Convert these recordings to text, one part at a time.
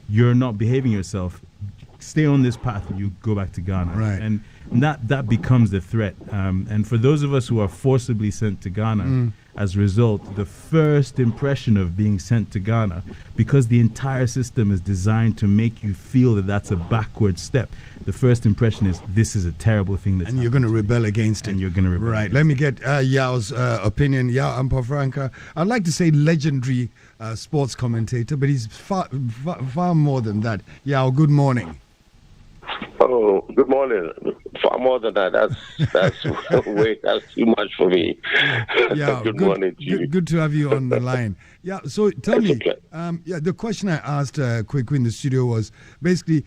you're not behaving yourself, stay on this path and you go back to Ghana. Right. And that becomes the threat. And for those of us who are forcibly sent to Ghana, as a result, the first impression of being sent to Ghana, because the entire system is designed to make you feel that that's a backward step, the first impression is this is a terrible thing that's and you're going to rebel against it. And you're going to rebel. Right. Let me get Yao's opinion. Yao Ampofranca, I'd like to say legendary sports commentator, but he's far more than that. Yao, good morning. Oh, good morning. Far more than that. That's too much for me. Yeah, good morning to you. Good to have you on the line. Yeah, so tell me, the question I asked Kweku in the studio was basically,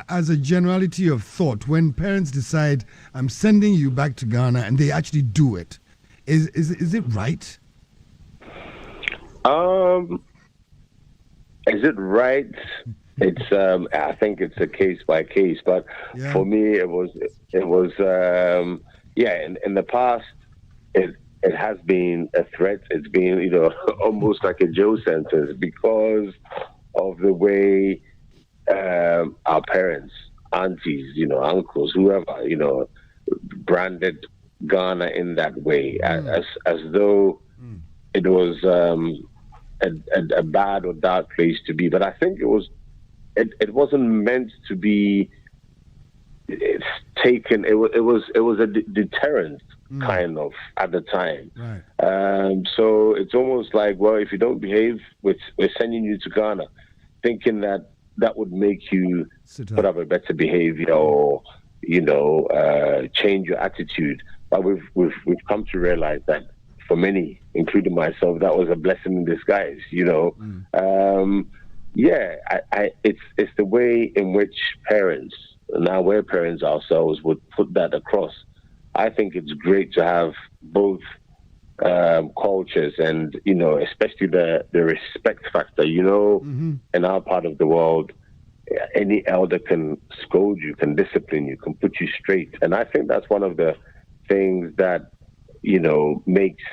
as a generality of thought, when parents decide, I'm sending you back to Ghana, and they actually do it, is it right? Is it right? It's I think it's a case by case, but for me it was in the past it has been a threat. It's been almost like a jail sentence because of the way our parents, aunties, uncles, whoever, branded Ghana in that way, as though it was a bad or dark place to be. But I think it wasn't meant to be taken. It was a deterrent kind of at the time. Right. So it's almost like, well, if you don't behave, we're sending you to Ghana, thinking that would make you put up a better behavior or change your attitude. But we've come to realize that for many, including myself, that was a blessing in disguise. It's the way in which parents, now we're parents ourselves, would put that across. I think it's great to have both cultures and, especially the respect factor. In our part of the world, any elder can scold you, can discipline you, can put you straight. And I think that's one of the things that, makes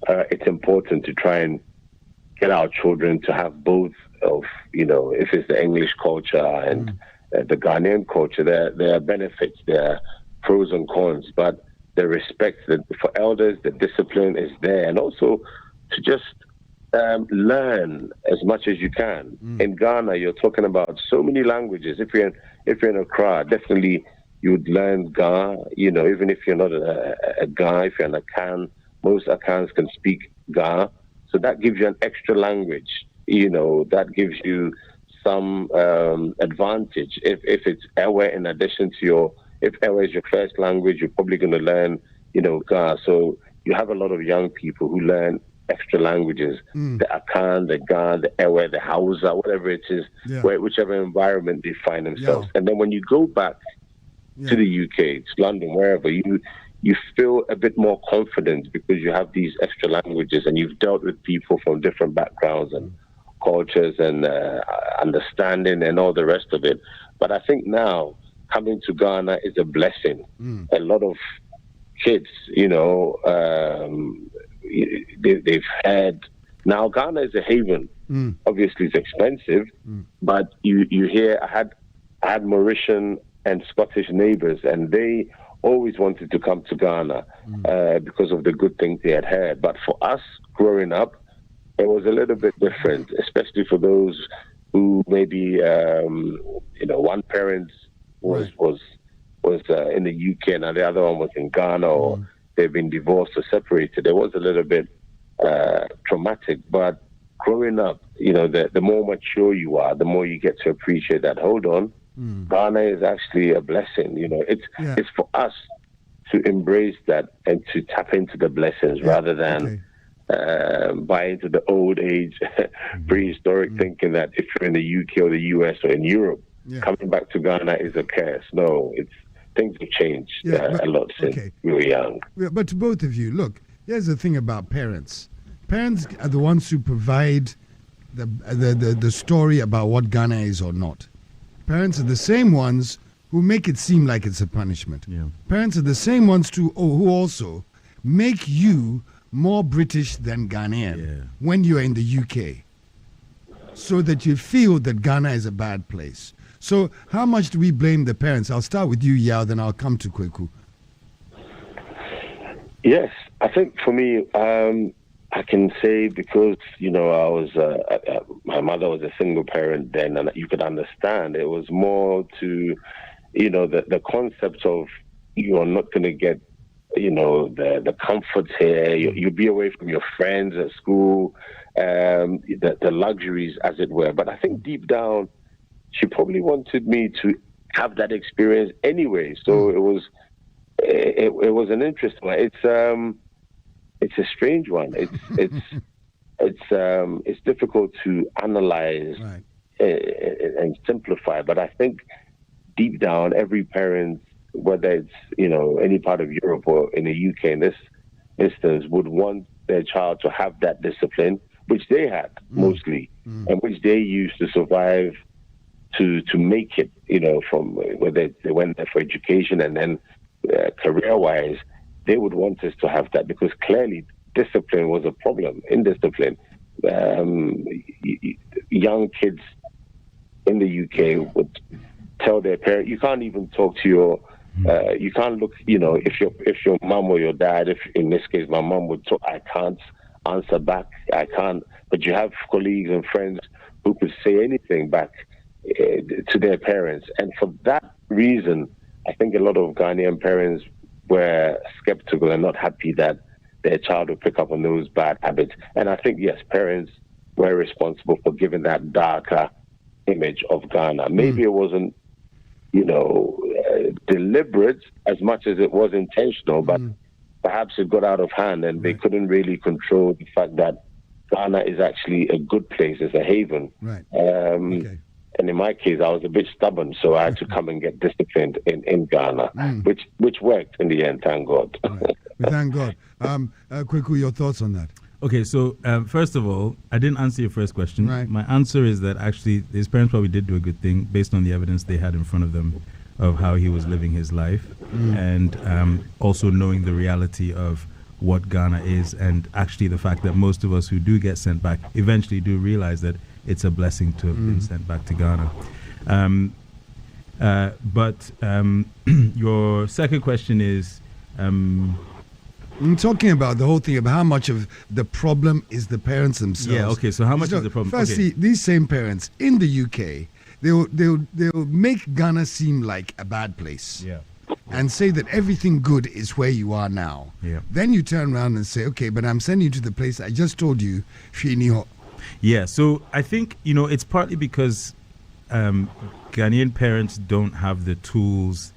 it's important to try and get our children to have both of, if it's the English culture and the Ghanaian culture, there are benefits, there are pros and cons, but the respect for elders, the discipline is there, and also to just learn as much as you can. In Ghana, you're talking about so many languages. If you're in Accra, definitely you would learn Ga, even if you're not a Ga, if you're an Akan, most Akans can speak Ga. So that gives you an extra language, that gives you some advantage. If it's Ewe in addition to if Ewe is your first language, you're probably going to learn, Ga. So you have a lot of young people who learn extra languages, the Akan, the Ga, the Ewe, the Hausa, whatever it is, whichever environment they find themselves. And then when you go back to the UK, to London, wherever, you feel a bit more confident because you have these extra languages and you've dealt with people from different backgrounds and cultures and understanding and all the rest of it. But I think now coming to Ghana is a blessing. A lot of kids, they've had. Now Ghana is a haven. Obviously, it's expensive, but you hear I had Mauritian and Scottish neighbors, and they always wanted to come to Ghana because of the good things they had heard. But for us growing up, it was a little bit different, especially for those who maybe, one parent was in the UK and the other one was in Ghana, or they've been divorced or separated. It was a little bit traumatic. But growing up, the more mature you are, the more you get to appreciate that. Hold on. Ghana is actually a blessing. It's for us to embrace that and to tap into the blessings rather than buy into the old age, prehistoric thinking that if you're in the UK or the US or in Europe, coming back to Ghana is a curse. No, things have changed a lot since we were young. Yeah, but to both of you, look, here's the thing about parents. Parents are the ones who provide the story about what Ghana is or not. Parents are the same ones who make it seem like it's a punishment. Parents are the same ones who also make you more British than Ghanaian when you're in the UK. so that you feel that Ghana is a bad place. So how much do we blame the parents? I'll start with you, Yao, then I'll come to Kweku. Yes, I think for me, I can say because, I was, my mother was a single parent then, and you could understand it was more to, the concept of you're not going to get, the comforts here. You'll be away from your friends at school, the luxuries, as it were. But I think deep down, she probably wanted me to have that experience anyway. So it was an interesting one. It's a strange one. It's difficult to analyze and simplify. But I think deep down, every parent, whether it's any part of Europe or in the UK in this instance, would want their child to have that discipline, which they had mostly, and which they used to survive to make it. From whether they went there for education and then career-wise, they would want us to have that because clearly discipline was a problem. Indiscipline. Young kids in the UK would tell their parents, you can't even talk to your, you can't look, if your mom or your dad, if in this case my mom would talk, I can't answer back, I can't, but you have colleagues and friends who could say anything back to their parents. And for that reason, I think a lot of Ghanaian parents were skeptical and not happy that their child would pick up on those bad habits. And I think, yes, parents were responsible for giving that darker image of Ghana. Maybe it wasn't, deliberate as much as it was intentional, but perhaps it got out of hand and they couldn't really control the fact that Ghana is actually a good place, it's a haven. Right. And in my case, I was a bit stubborn, so I had to come and get disciplined in Ghana, which worked in the end, thank God. Right. We thank God. Kweku, your thoughts on that? Okay, so first of all, I didn't answer your first question. Right. My answer is that actually his parents probably did do a good thing based on the evidence they had in front of them of how he was living his life, and also knowing the reality of what Ghana is, and actually the fact that most of us who do get sent back eventually do realize that it's a blessing to have been sent back to Ghana. But your second question is... I'm talking about the whole thing about how much of the problem is the parents themselves. Yeah, okay, so how much is the problem? Firstly, these same parents in the UK, they'll make Ghana seem like a bad place. Yeah. And say that everything good is where you are now. Yeah. Then you turn around and say, okay, but I'm sending you to the place I just told you, Finiho. Yeah, so I think, it's partly because Ghanaian parents don't have the tools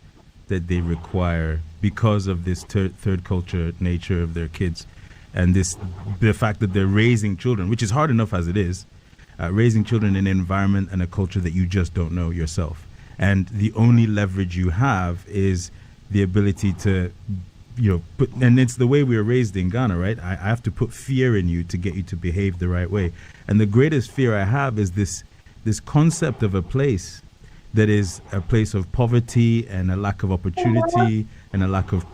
that they require because of this third culture nature of their kids, and the fact that they're raising children, which is hard enough as it is, raising children in an environment and a culture that you just don't know yourself. And the only leverage you have is the ability to, put, and it's the way we were raised in Ghana, right? I have to put fear in you to get you to behave the right way. And the greatest fear I have is this concept of a place that is a place of poverty and a lack of opportunity and a lack of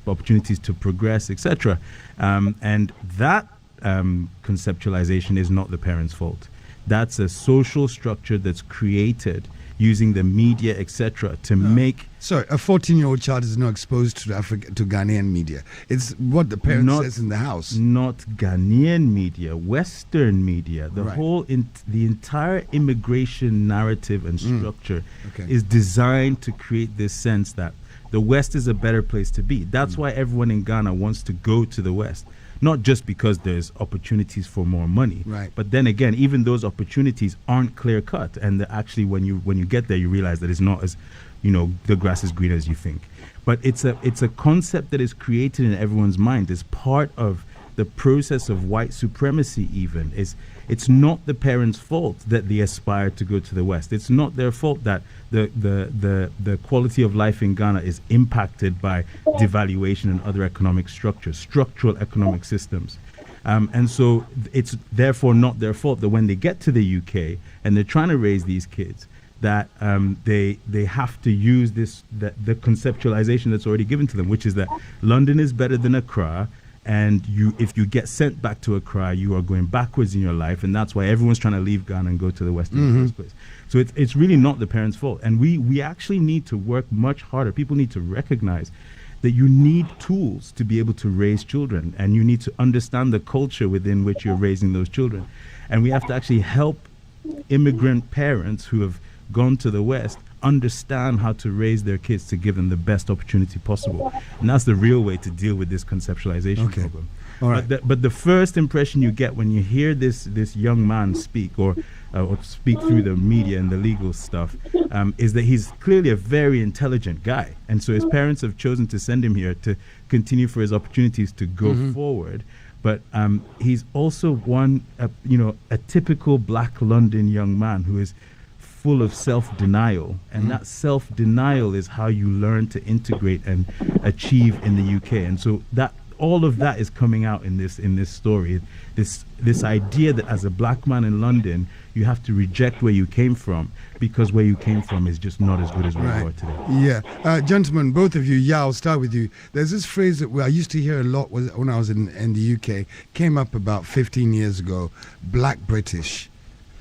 opportunities to progress, etc. And that conceptualization is not the parents' fault. That's a social structure that's created using the media, etc., to make... Sorry, a 14-year-old child is not exposed to Ghanaian media. It's what the parent says in the house. Not Ghanaian media, Western media. The whole, the entire immigration narrative and structure is designed to create this sense that the West is a better place to be. That's why everyone in Ghana wants to go to the West. Not just because there's opportunities for more money, but then again, even those opportunities aren't clear cut, and actually, when you get there, you realize that it's not as, the grass is green as you think. But it's a concept that is created in everyone's mind. It's part of the process of white supremacy. Even it's not the parents' fault that they aspire to go to the West. It's not their fault that the quality of life in Ghana is impacted by devaluation and other economic structures, structural economic systems. And so it's therefore not their fault that when they get to the UK and they're trying to raise these kids, that they have to use the conceptualization that's already given to them, which is that London is better than Accra, and if you get sent back to Accra, you are going backwards in your life, and that's why everyone's trying to leave Ghana and go to the West in the first place. So it's really not the parents' fault, and we actually need to work much harder. People need to recognize that you need tools to be able to raise children, and you need to understand the culture within which you're raising those children. And we have to actually help immigrant parents who have gone to the West understand how to raise their kids to give them the best opportunity possible. And that's the real way to deal with this conceptualization problem. All right. But the first impression you get when you hear this young man speak or speak through the media and the legal stuff is that he's clearly a very intelligent guy. And so his parents have chosen to send him here to continue for his opportunities to go forward. But he's also a typical Black London young man who is full of self-denial, and that self-denial is how you learn to integrate and achieve in the UK. And so that all of that is coming out in this story. This idea that as a Black man in London, you have to reject where you came from because where you came from is just not as good as where you are today. Yeah, gentlemen, both of you. Yeah, I'll start with you. There's this phrase that I used to hear a lot when I was in the UK. Came up about 15 years ago. Black British.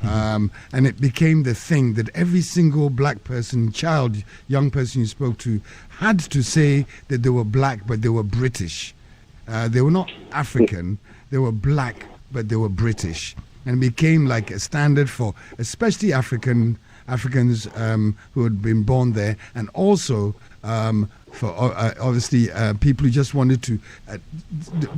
And it became the thing that every single Black person, child, young person you spoke to had to say that they were Black, but they were British. They were not African, they were Black, but they were British. And it became like a standard for especially Africans who had been born there, and also for obviously people who just wanted to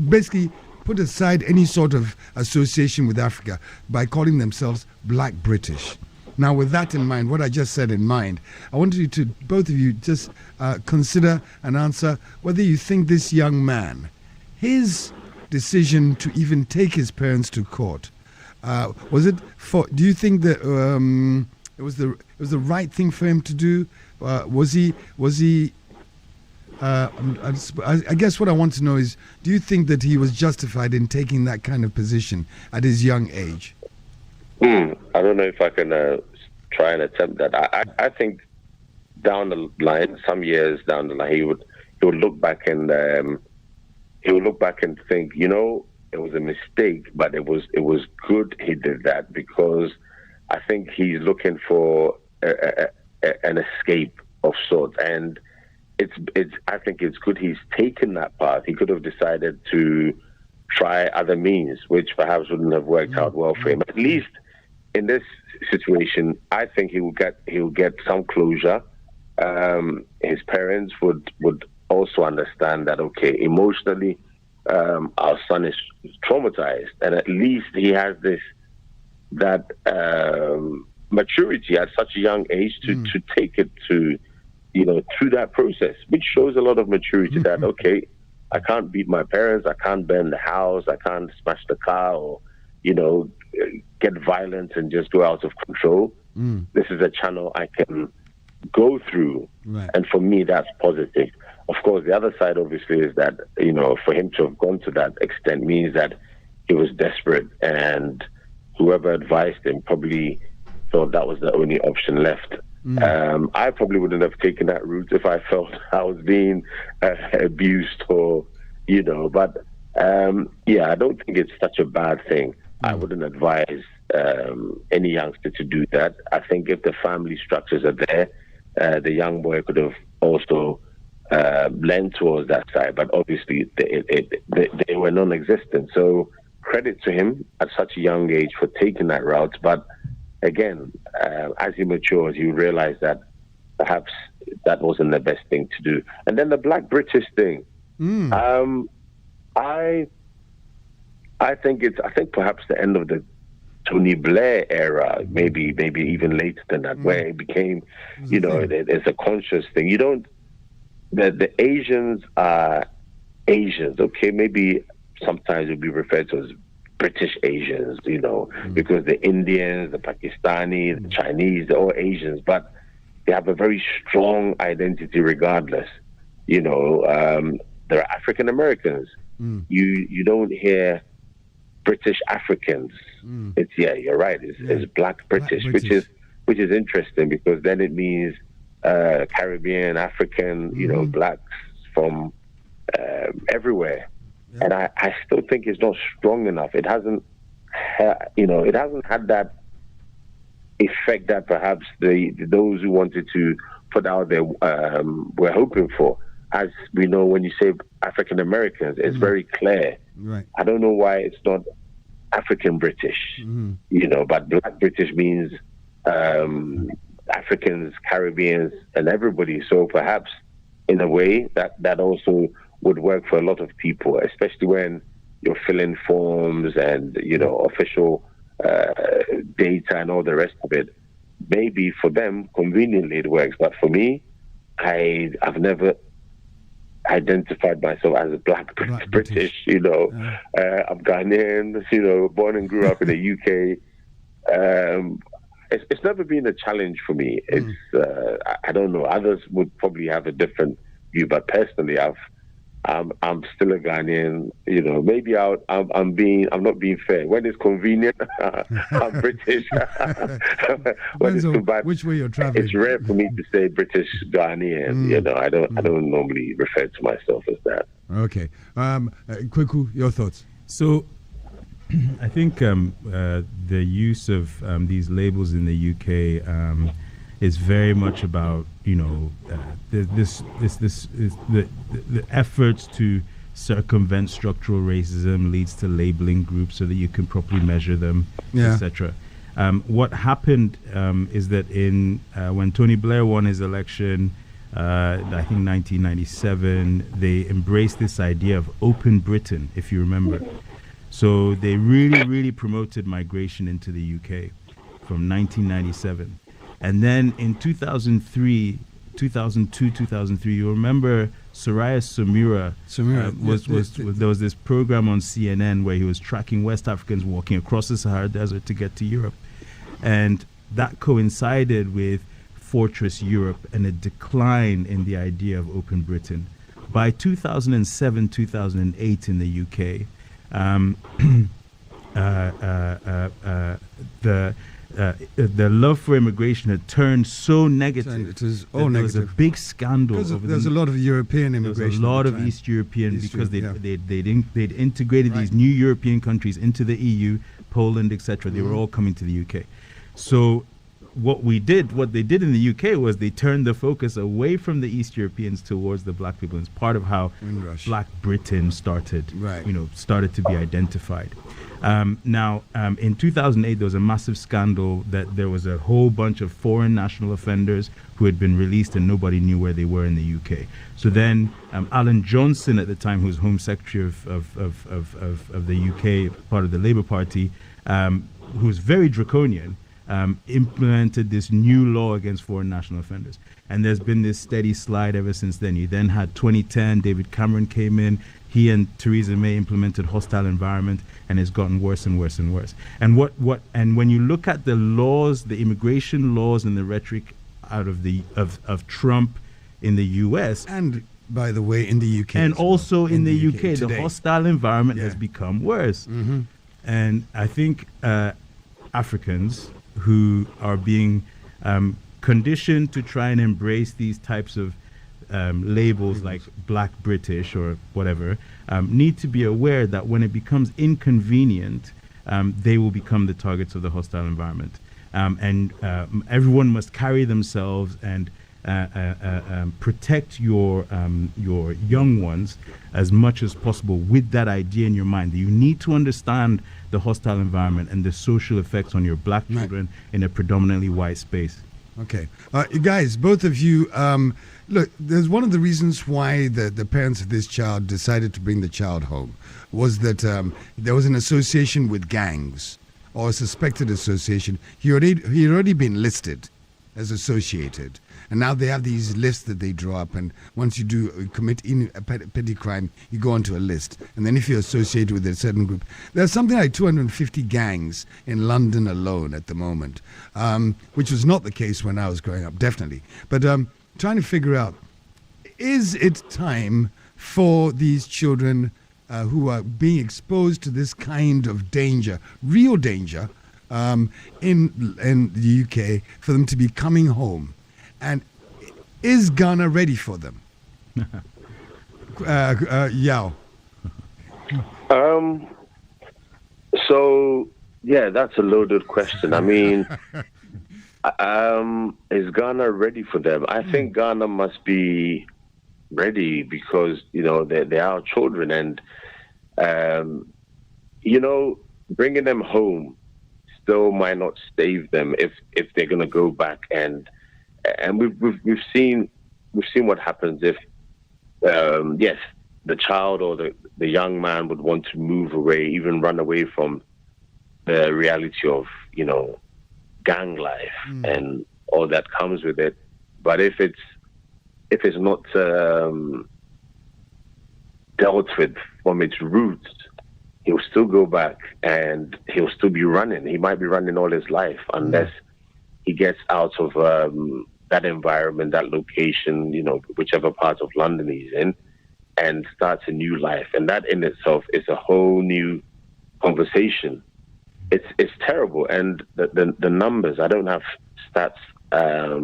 basically put aside any sort of association with Africa by calling themselves Black British. Now, with that in mind, what I just said in mind, I want you to, both of you, just consider and answer whether you think this young man, his decision to even take his parents to court, do you think that it was the right thing for him to do? I guess what I want to know is, do you think that he was justified in taking that kind of position at his young age? I don't know if I can try and attempt that. I think down the line, some years down the line, he would look back and think, it was a mistake, but it was good he did that, because I think he's looking for an escape of sorts, and I think it's good he's taken that path. He could have decided to try other means, which perhaps wouldn't have worked out well for him. At least in this situation, I think he'll get some closure. His parents would also understand that, okay, emotionally, our son is traumatized, and at least he has that maturity at such a young age to take it to, through that process, which shows a lot of maturity that, okay, I can't beat my parents, I can't burn the house, I can't smash the car, or, get violent and just go out of control. This is a channel I can go through. Right. And for me, that's positive. Of course, the other side, obviously, is that, for him to have gone to that extent means that he was desperate, and whoever advised him probably thought that was the only option left. I probably wouldn't have taken that route if I felt I was being abused or, but I don't think it's such a bad thing. I wouldn't advise any youngster to do that. I think if the family structures are there, the young boy could have also lent towards that side, but obviously they were non-existent. So credit to him at such a young age for taking that route, but again, as he matures, you realize that perhaps that wasn't the best thing to do. And then the Black British thing, I think perhaps the end of the Tony Blair era, maybe even later than that, where it became, there's a conscious thing. The Asians are Asians, okay? Maybe sometimes it'll be referred to as British Asians, because the Indians, the Pakistani, the Chinese, they're all Asians, but they have a very strong identity regardless. There are African Americans. You don't hear British Africans. It's, you're right. It's Black British, which is interesting, because then it means Caribbean, African, blacks from everywhere. And I still think it's not strong enough. It hasn't, it hasn't had that effect that perhaps those who wanted to put out there were hoping for. As we know, when you say African Americans, it's very clear. Right. I don't know why it's not African British, but Black British means Africans, Caribbeans, and everybody. So perhaps in a way that also would work for a lot of people, especially when you're filling forms and, official data and all the rest of it. Maybe for them, conveniently it works. But for me, I've never identified myself as a Black British. I'm Ghanaian, born and grew up in the UK. It's never been a challenge for me. It's I don't know. Others would probably have a different view, but personally, I'm still a Ghanaian. Maybe I'm not being fair. When it's convenient, I'm British. Which way you're traveling? It's rare for me to say British Ghanaian. I don't normally refer to myself as that. Okay, Kweku, your thoughts? So, I think the use of these labels in the UK is very much about the efforts to circumvent structural racism leads to labeling groups so that you can properly measure them, etc. What happened is that when Tony Blair won his election, I think 1997, they embraced this idea of open Britain, if you remember. So they really, really promoted migration into the UK from 1997. And then in 2002, 2003, you remember Soraya Samira there was this program on CNN where he was tracking West Africans walking across the Sahara Desert to get to Europe. And that coincided with Fortress Europe and a decline in the idea of open Britain. By 2007, 2008 in the UK, the love for immigration had turned so negative. It was all negative. There was a big scandal. There's a lot of European immigration. There was a lot of East European because they'd integrated these new European countries into the EU, Poland, etc. They were all coming to the UK. So what they did in the UK was they turned the focus away from the East Europeans towards the Black people. It's part of how Black Britain started to be identified. In 2008, there was a massive scandal that there was a whole bunch of foreign national offenders who had been released and nobody knew where they were in the UK. So then Alan Johnson at the time, who was Home Secretary of the UK, part of the Labour Party, who was very draconian, implemented this new law against foreign national offenders. And there's been this steady slide ever since then. You then had 2010, David Cameron came in, he and Theresa May implemented hostile environment, and it's gotten worse and worse and worse. And when you look at the laws, the immigration laws and the rhetoric out of Trump in the US, and by the way in the UK, and also in the UK, today, the hostile environment has become worse. And I think Africans who are being conditioned to try and embrace these types of labels like Black British or whatever, need to be aware that when it becomes inconvenient, they will become the targets of the hostile environment. And everyone must carry themselves and protect your young ones as much as possible with that idea in your mind. You need to understand the hostile environment and the social effects on your Black children in a predominantly white space. Okay. You guys, both of you, look, there's one of the reasons why the parents of this child decided to bring the child home was that there was an association with gangs, or a suspected association. He had already been listed as associated. And now they have these lists that they draw up, and once you commit a petty crime, you go onto a list. And then if you're associated with a certain group, there's something like 250 gangs in London alone at the moment, which was not the case when I was growing up, definitely. But trying to figure out, is it time for these children who are being exposed to this kind of danger, real danger, in the UK, for them to be coming home? And is Ghana ready for them? Yao. Um. So yeah, that's a loaded question. I mean, is Ghana ready for them? I think Ghana must be ready because they are children, and um, bringing them home still might not save them if they're going to go back, and we've seen what happens if yes, the child or the young man would want to move away, even run away from the reality of gang life and all that comes with it. But if it's not dealt with from its roots, he'll still go back and he'll still be running. He might be running all his life unless he gets out of that environment, that location, whichever part of London he's in, and starts a new life. And that in itself is a whole new conversation. It's terrible. And the numbers, I don't have stats, at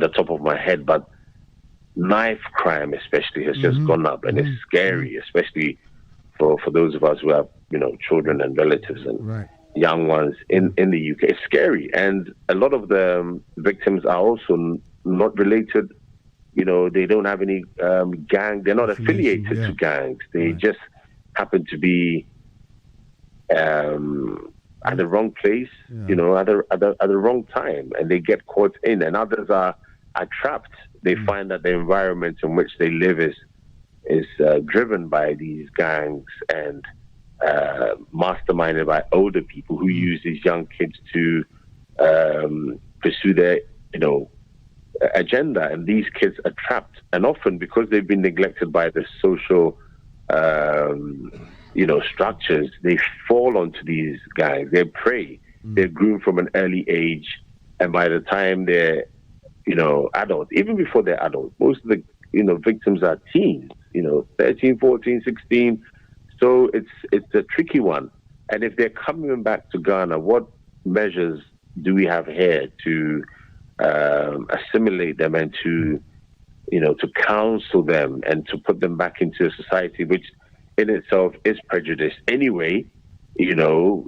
the top of my head, but knife crime especially has just gone up, and it's scary, especially for those of us who have children and relatives and young ones in the UK. It's scary, and a lot of the victims are also not related. They don't have any gang. They're not affiliated to gangs. They just happen to be at the wrong place, at the wrong time, and they get caught in. And others are trapped. They find that the environment in which they live is driven by these gangs and masterminded by older people who use these young kids to pursue their agenda. And these kids are trapped, and often because they've been neglected by the social structures, they fall onto these guys. They're prey. They're groomed from an early age, and by the time they're adults, even before they're adults, most of the victims are teens, 13, 14, 16. So it's a tricky one. And if they're coming back to Ghana, what measures do we have here to assimilate them and to counsel them and to put them back into a society which in itself is prejudiced anyway?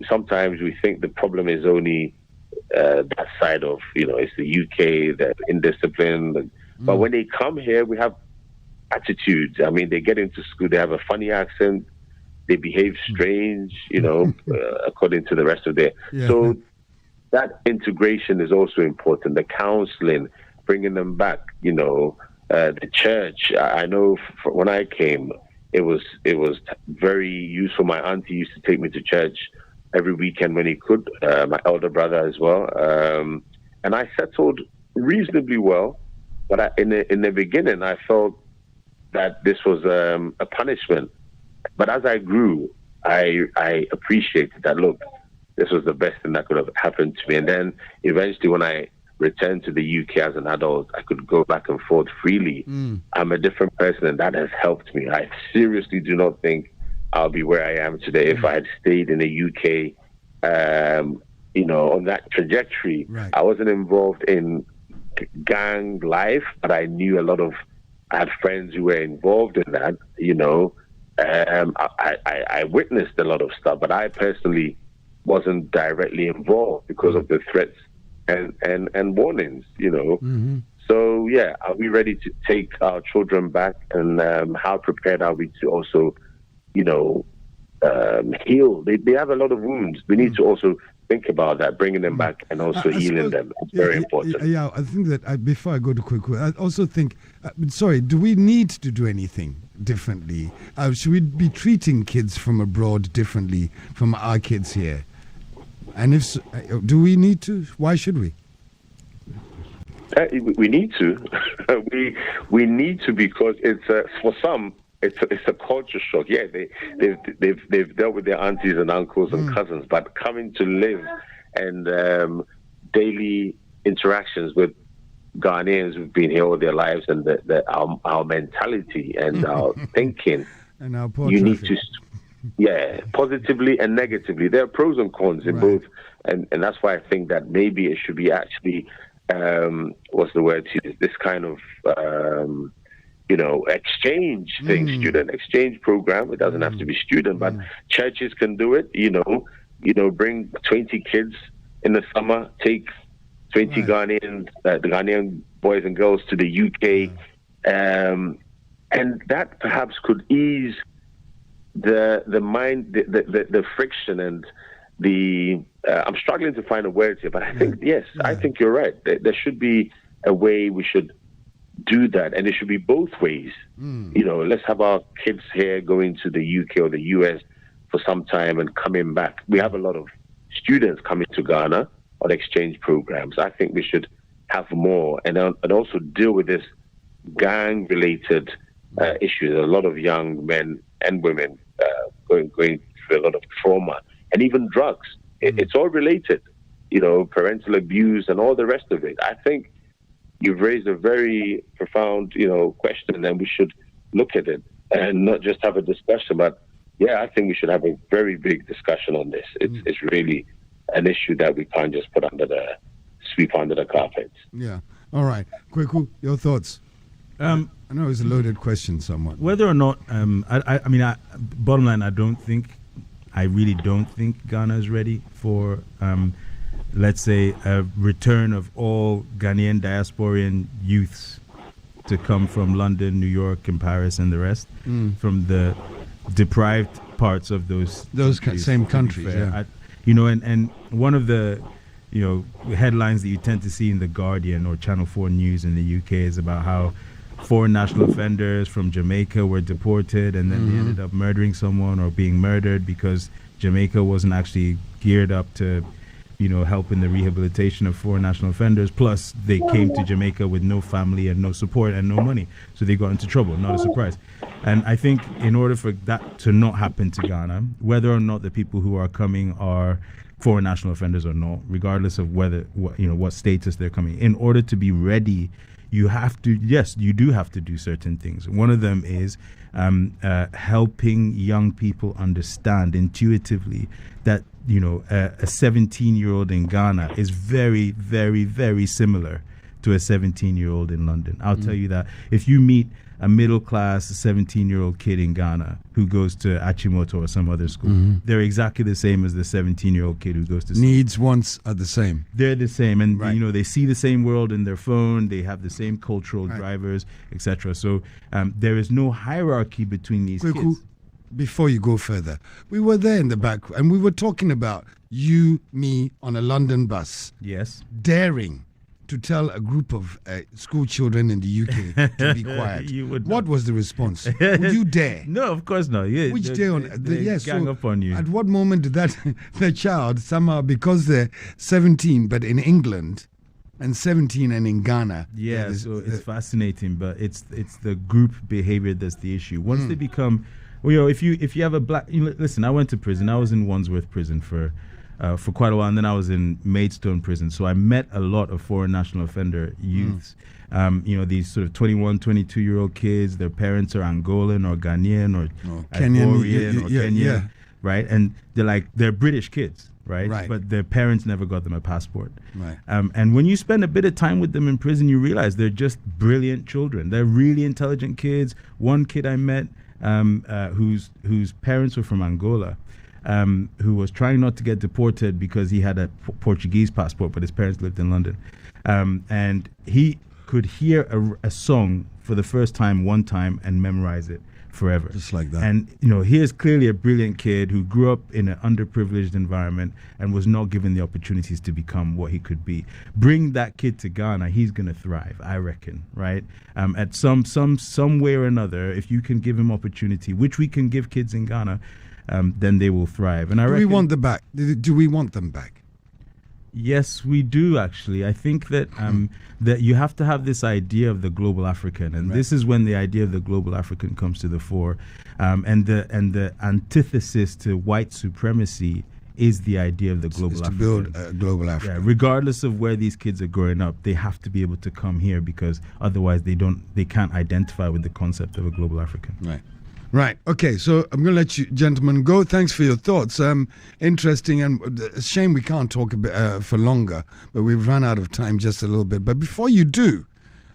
Sometimes we think the problem is only that side of, it's the UK, the indiscipline. But when they come here, we have attitudes. I mean, they get into school, they have a funny accent, they behave strange, according to the rest of their. So that integration is also important. The counseling, bringing them back, the church. I know when I came, it was very useful. My auntie used to take me to church every weekend when he could, my elder brother as well. And I settled reasonably well. But in the beginning, I felt that this was a punishment. But as I grew, I appreciated that, look, this was the best thing that could have happened to me. And then eventually when I returned to the UK as an adult, I could go back and forth freely. I'm a different person, and that has helped me. I seriously do not think I'll be where I am today if I had stayed in the UK, on that trajectory. I wasn't involved in gang life, but I knew I had friends who were involved in that, I witnessed a lot of stuff, but I personally wasn't directly involved because of the threats and warnings, So, yeah, are we ready to take our children back? And how prepared are we to also, heal? They have a lot of wounds. We need to also think about that, bringing them back and also healing them. It's very important. Yeah, I think that before I go to quick, I also think, do we need to do anything differently? Should we be treating kids from abroad differently from our kids here? And if so, do we need to? Why should we? We need to. we need to, because it's for some it's a culture shock. Yeah, they've dealt with their aunties and uncles and cousins, but coming to live and daily interactions with Ghanaians who've been here all their lives, and our mentality and our thinking, and our you need to. Yeah, positively and negatively. There are pros and cons in both, and that's why I think that maybe it should be actually, what's the word to use? This kind of exchange thing, student exchange program. It doesn't have to be student, but churches can do it. Bring 20 kids in the summer, take 20 Ghanaians, the Ghanaian boys and girls to the UK, and that perhaps could ease the mind, the friction, and the. I'm struggling to find a word here, but I think I think you're right. There should be a way we should do that, and it should be both ways. Let's have our kids here going to the UK or the US for some time and coming back. We have a lot of students coming to Ghana on exchange programs. I think we should have more, and also deal with this gang-related issues. A lot of young men and women going through a lot of trauma, and even drugs. It's all related, parental abuse and all the rest of it. I think you've raised a very profound, question, and we should look at it and not just have a discussion. But I think we should have a very big discussion on this. It's really an issue that we can't just sweep under the carpet. Yeah. All right. Kweku, your thoughts? I know it's a loaded question somewhat. Whether or not, bottom line, I really don't think Ghana is ready for, let's say, a return of all Ghanaian diasporan youths to come from London, New York, and Paris, and the rest, from the deprived parts of those same countries. And one of the headlines that you tend to see in The Guardian or Channel 4 News in the UK is about how foreign national offenders from Jamaica were deported, and then they ended up murdering someone or being murdered because Jamaica wasn't actually geared up to help in the rehabilitation of foreign national offenders. Plus, they came to Jamaica with no family and no support and no money, so they got into trouble. Not a surprise. And I think in order for that to not happen to Ghana, whether or not the people who are coming are foreign national offenders or not, regardless of what status they're coming, in order to be ready, you do have to do certain things. One of them is helping young people understand intuitively that a 17-year-old in Ghana is very, very, very similar to a 17-year-old in London. I'll tell you that. If you meet a middle-class 17-year-old kid in Ghana who goes to Achimota or some other school, they're exactly the same as the 17-year-old kid who goes to school. Needs, wants are the same. They're the same, and they see the same world in their phone. They have the same cultural drivers, etc. So there is no hierarchy between these kids. Before you go further, we were there in the back, and we were talking about you, me, on a London bus. Yes. Daring to tell a group of school children in the UK to be quiet. What was the response? Would you dare? No, of course not. Yeah, which day on? Gang up on you. At what moment did the child somehow, because they're 17 but in England and 17 and in Ghana? Yeah, so it's fascinating, but it's the group behavior that's the issue. Once they become, if you have a black, listen, I went to prison. I was in Wandsworth prison for quite a while, and then I was in Maidstone prison. So I met a lot of foreign national offender youths. These sort of 21, 22-year-old kids. Their parents are Angolan or Ghanaian or Ivorian or Kenyan, right? And they're British kids, right? But their parents never got them a passport. Right. And when you spend a bit of time with them in prison, you realize they're just brilliant children. They're really intelligent kids. One kid I met whose parents were from Angola, who was trying not to get deported because he had a Portuguese passport, but his parents lived in London. And he could hear a song for the first time one time and memorize it forever. Just like that. And, he is clearly a brilliant kid who grew up in an underprivileged environment and was not given the opportunities to become what he could be. Bring that kid to Ghana, he's going to thrive, I reckon, right? At some way or another, if you can give him opportunity, which we can give kids in Ghana, then they will thrive. And do we want them back? Do we want them back? Yes, we do, actually. I think that that you have to have this idea of the global African, and this is when the idea of the global African comes to the fore. And the antithesis to white supremacy is the idea of the global African. To build a global Africa. Yeah, regardless of where these kids are growing up, they have to be able to come here, because otherwise they can't identify with the concept of a global African. Right. Okay. So I'm going to let you gentlemen go. Thanks for your thoughts. Interesting, and a shame we can't talk a bit for longer, but we've run out of time just a little bit. But before you do,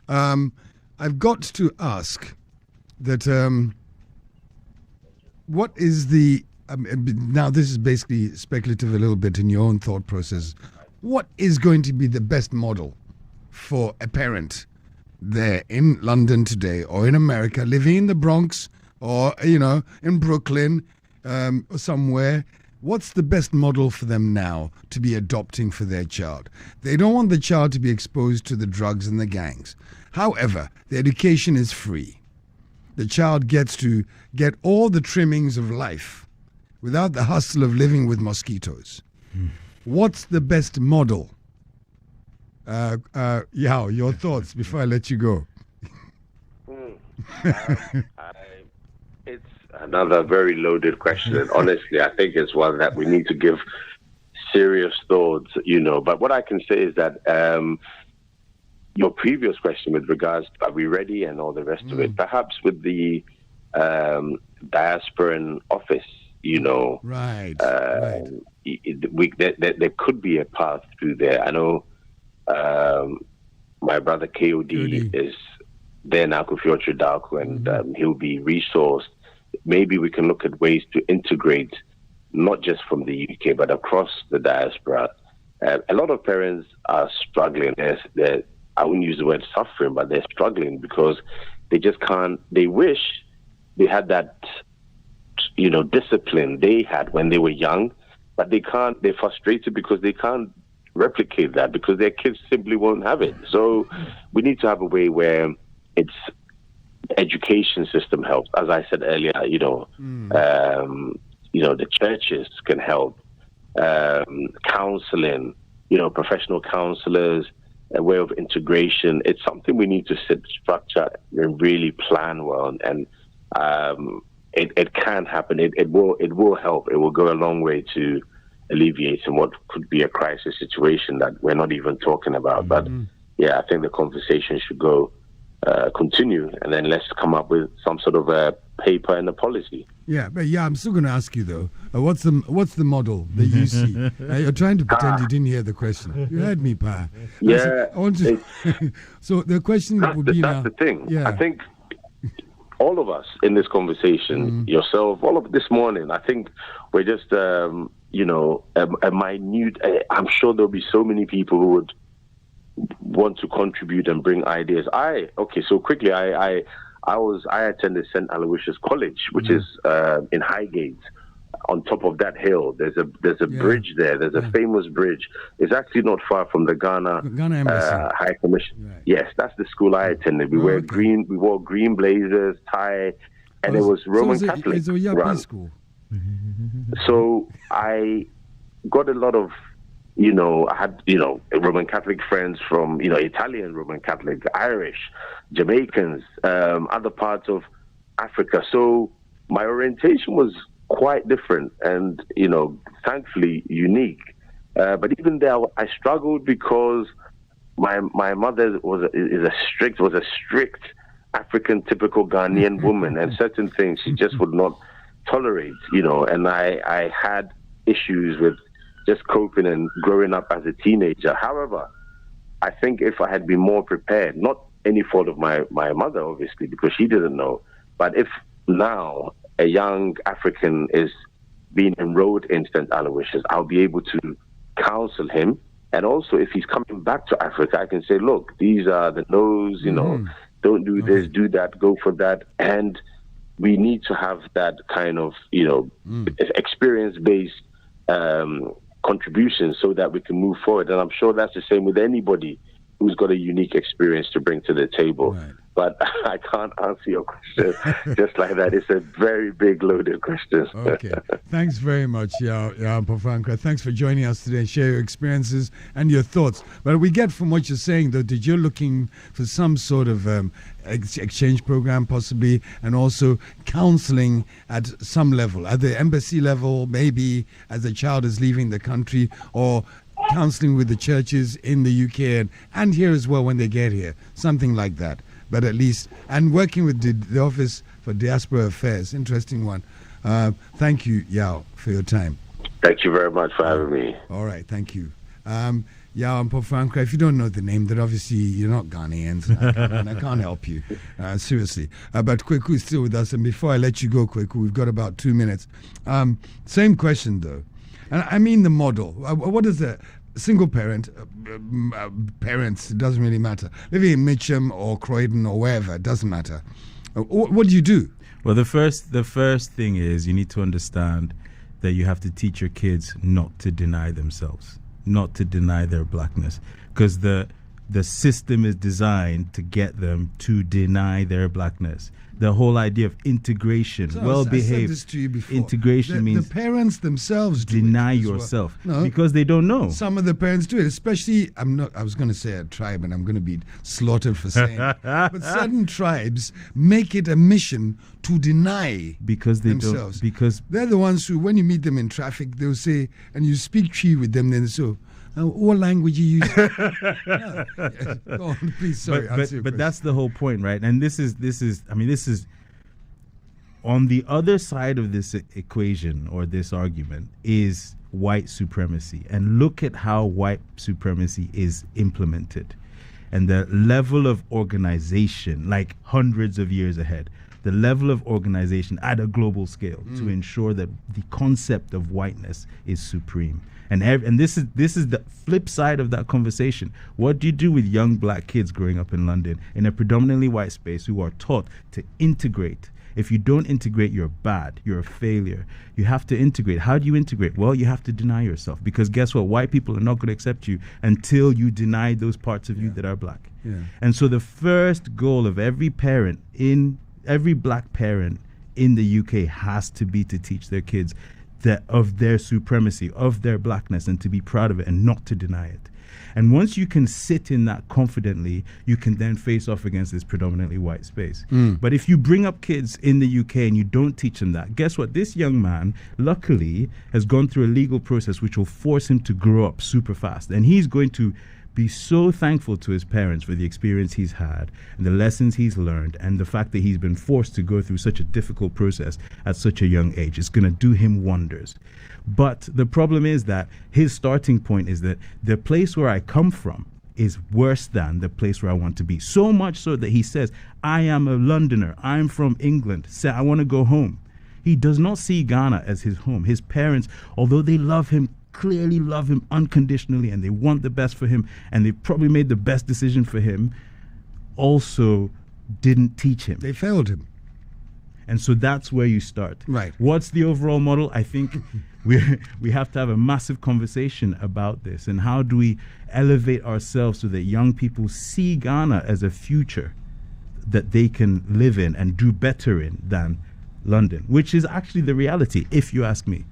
I've got to ask, that what is the now this is basically speculative a little bit in your own thought process. What is going to be the best model for a parent there in London today, or in America, living in the Bronx, or in Brooklyn, or somewhere? What's the best model for them now to be adopting for their child? They don't want the child to be exposed to the drugs and the gangs. However, the education is free. The child gets to get all the trimmings of life without the hustle of living with mosquitoes. What's the best model? Yao, your thoughts before I let you go. It's another very loaded question. And honestly, I think it's one that we need to give serious thoughts, But what I can say is that your previous question with regards to are we ready and all the rest of it, perhaps with the diasporan office, Right. There could be a path through there. I know my brother KOD is there now, Kofi Daku, and he'll be resourced. Maybe we can look at ways to integrate, not just from the UK, but across the diaspora. A lot of parents are struggling. I wouldn't use the word suffering, but they're struggling because they just can't. They wish they had that, discipline they had when they were young, but they can't. They're frustrated because they can't replicate that because their kids simply won't have it. So we need to have a way where it's education system helps. As I said earlier, the churches can help, counseling, professional counselors, a way of integration. It's something we need to structure and really plan well, and it can happen. It will help. It will go a long way to alleviating what could be a crisis situation that we're not even talking about. But I think the conversation should continue, and then let's come up with some sort of a paper and a policy. Yeah, but I'm still going to ask you though. What's the model that you see? You're trying to pretend you didn't hear the question. You heard me, Pa. Yeah. I want to. So the question would be now. That's the thing. Yeah. I think all of us in this conversation, yourself, all of this morning, I think we're just, a minute. I'm sure there'll be so many people who would want to contribute and bring ideas. So quickly, I attended St. Aloysius College, which is in Highgate. On top of that hill, there's a bridge there. There's a famous bridge. It's actually not far from the Ghana High Commission. Right. Yes, that's the school I attended. We wore green blazers, tie, and it was Roman Catholic. It's a Yapi school. So I got a lot of, I had, Roman Catholic friends from, Italian Roman Catholic, Irish, Jamaicans, other parts of Africa. So my orientation was quite different and, thankfully unique. But even there, I struggled because my mother was a strict African typical Ghanaian woman, and certain things she just would not tolerate, and I had issues with just coping and growing up as a teenager. However, I think if I had been more prepared, not any fault of my mother, obviously, because she didn't know, but if now a young African is being enrolled in St. Aloysius, I'll be able to counsel him. And also, if he's coming back to Africa, I can say, look, these are the no's, don't do this, do that, go for that. And we need to have that kind of, experience-based contribution so that we can move forward. And I'm sure that's the same with anybody who's got a unique experience to bring to the table. Right. But I can't answer your question just like that. It's a very big, loaded question. Okay. Thanks very much, Yao Pofankra. Thanks for joining us today and share your experiences and your thoughts. But we get from what you're saying, though, that you're looking for some sort of exchange program, possibly, and also counseling at some level, at the embassy level, maybe as the child is leaving the country, or counseling with the churches in the UK and here as well when they get here, something like that. But at least, and working with the Office for Diaspora Affairs, interesting one. Thank you, Yao, for your time. Thank you very much for having me. All right, thank you. Yeah, Franca, if you don't know the name, then obviously you're not Ghanaians. And I can't help you, seriously. But Kweku is still with us. And before I let you go, Kweku, we've got about 2 minutes. Same question, though. And I mean the model. What is a single parent, parents, it doesn't really matter. Living in Mitcham or Croydon or wherever, it doesn't matter. What do you do? Well, the first thing is you need to understand that you have to teach your kids not to deny themselves, not to deny their blackness, because the system is designed to get them to deny their blackness. The whole idea of integration, well-behaved integration means the parents themselves deny yourself because they don't know. Some of the parents do it, especially I was going to say a tribe, and I'm going to be slaughtered for saying it. But certain tribes make it a mission to deny because they themselves. Don't. Because they're the ones who, when you meet them in traffic, they'll say, and you speak Twi with them, then so. What language you use? Go on, please. Sorry, but that's the whole point, right? And this is on the other side of this equation or this argument is white supremacy. And look at how white supremacy is implemented and the level of organization, like hundreds of years ahead. The level of organization at a global scale to ensure that the concept of whiteness is supreme. And this is the flip side of that conversation. What do you do with young black kids growing up in London in a predominantly white space who are taught to integrate? If you don't integrate, you're bad. You're a failure. You have to integrate. How do you integrate? Well, you have to deny yourself, because guess what? White people are not going to accept you until you deny those parts of you that are black. Yeah. And so the first goal of every black parent in the UK has to be to teach their kids of their supremacy, of their blackness, and to be proud of it and not to deny it. And once you can sit in that confidently, you can then face off against this predominantly white space. But if you bring up kids in the UK and you don't teach them that, guess what? This young man, luckily, has gone through a legal process which will force him to grow up super fast. And he's going to be so thankful to his parents for the experience he's had and the lessons he's learned and the fact that he's been forced to go through such a difficult process at such a young age. It's going to do him wonders. But the problem is that his starting point is that the place where I come from is worse than the place where I want to be. So much so that he says, I am a Londoner. I'm from England. Say, I want to go home. He does not see Ghana as his home. His parents, although they love him, clearly love him unconditionally and they want the best for him and they probably made the best decision for him, also didn't teach him. They failed him. And so that's where you start. Right. What's the overall model? I think we have to have a massive conversation about this, and how do we elevate ourselves so that young people see Ghana as a future that they can live in and do better in than London, which is actually the reality, if you ask me.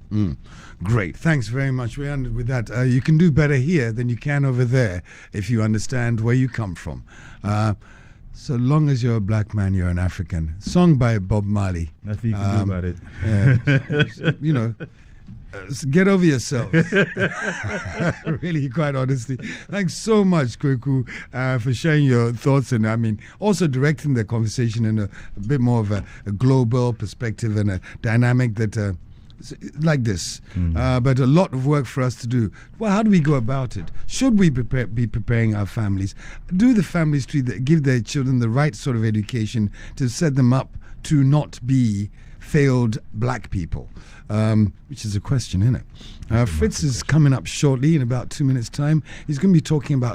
Great. Thanks very much. We ended with that. You can do better here than you can over there if you understand where you come from. So long as you're a black man, you're an African. Song by Bob Marley. Nothing you can do about it. Get over yourself. Really, quite honestly. Thanks so much, Kweku, for sharing your thoughts and also directing the conversation in a bit more of a global perspective and a dynamic that like this. But a lot of work for us to do. Well, how do we go about it? Should we be preparing our families? Do the families give their children the right sort of education to set them up to not be failed black people? Which is a question, isn't it? Fritz is coming up shortly in about 2 minutes' time. He's going to be talking about